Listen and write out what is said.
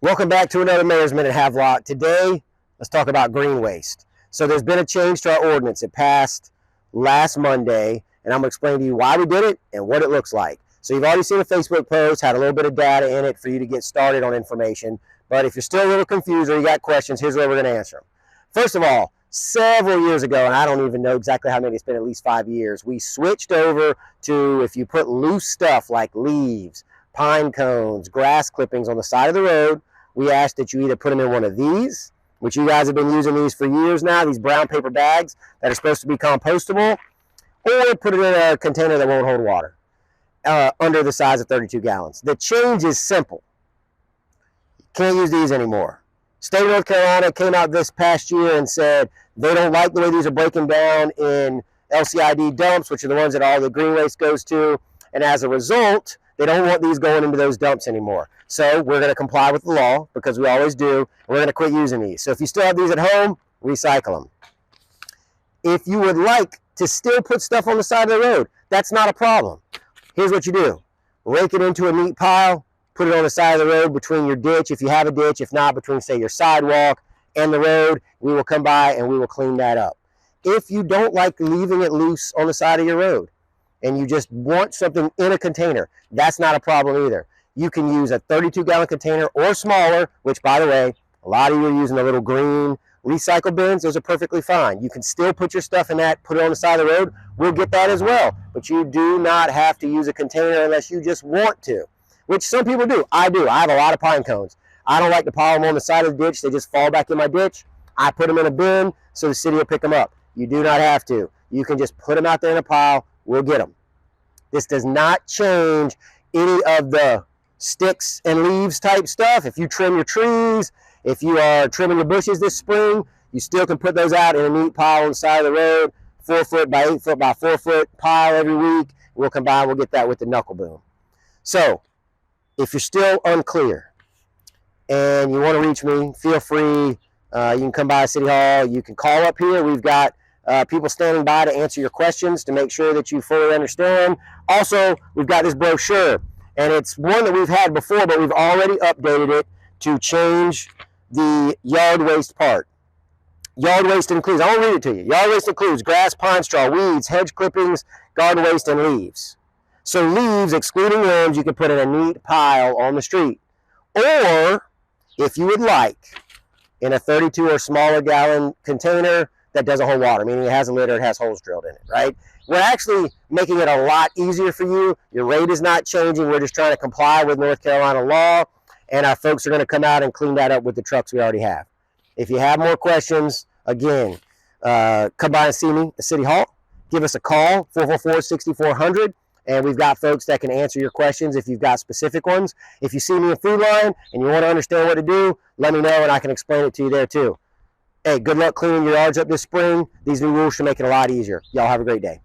Welcome back to another Mayor's Minute Havelock. Today, let's talk about green waste. So there's been a change to our ordinance. It passed last Monday, and I'm going to explain to you why we did it and what it looks like. So you've already seen a Facebook post, had a little bit of data in it for you to get started on information. But if you're still a little confused or you got questions, here's where we're going to answer them. First of all, several years ago, and I don't even know exactly how many, it's been at least 5 years, we switched over to, if you put loose stuff like leaves, pine cones, grass clippings on the side of the road, we ask that you either put them in one of these, which you guys have been using these for years now, these brown paper bags that are supposed to be compostable, or put it in a container that won't hold water, under the size of 32 gallons. The change is simple. You can't use these anymore. State of North Carolina came out this past year and said they don't like the way these are breaking down in LCID dumps, which are the ones that all the green waste goes to, and as a result, they don't want these going into those dumps anymore. So we're going to comply with the law, because we always do, and we're going to quit using these. So if you still have these at home, recycle them. If you would like to still put stuff on the side of the road, that's not a problem. Here's what you do. Rake it into a neat pile, put it on the side of the road between your ditch, if you have a ditch, if not, between, say, your sidewalk and the road. We will come by and we will clean that up. If you don't like leaving it loose on the side of your road, and you just want something in a container, that's not a problem either. You can use a 32-gallon container or smaller, which, by the way, a lot of you are using the little green recycle bins. Those are perfectly fine. You can still put your stuff in that, put it on the side of the road. We'll get that as well. But you do not have to use a container unless you just want to, which some people do. I do. I have a lot of pine cones. I don't like to pile them on the side of the ditch. They just fall back in my ditch. I put them in a bin so the city will pick them up. You do not have to. You can just put them out there in a pile. We'll get them. This does not change any of the sticks and leaves type stuff. If you trim your trees, if you are trimming your bushes this spring, you still can put those out in a neat pile on the side of the road, 4 foot by 8 foot by 4 foot pile every week. We'll come by and we'll get that with the knuckle boom. So if you're still unclear and you want to reach me, feel free. You can come by City Hall. You can call up here. We've got people standing by to answer your questions to make sure that you fully understand. Also, we've got this brochure, and it's one that we've had before, but we've already updated it to change the yard waste part. Yard waste includes, I won't read it to you. Yard waste includes grass, pine straw, weeds, hedge clippings, garden waste, and leaves. So leaves, excluding limbs, you can put in a neat pile on the street. Or, if you would like, in a 32 or smaller gallon container that doesn't hold water, meaning it has a lid or it has holes drilled in it, right? We're actually making it a lot easier for you. Your rate is not changing. We're just trying to comply with North Carolina law, and our folks are going to come out and clean that up with the trucks we already have. If you have more questions, again, come by and see me at City Hall. Give us a call, 444-6400, and we've got folks that can answer your questions if you've got specific ones. If you see me in Food Line and you want to understand what to do, let me know and I can explain it to you there too. Hey, good luck cleaning your yards up this spring. These new rules should make it a lot easier. Y'all have a great day.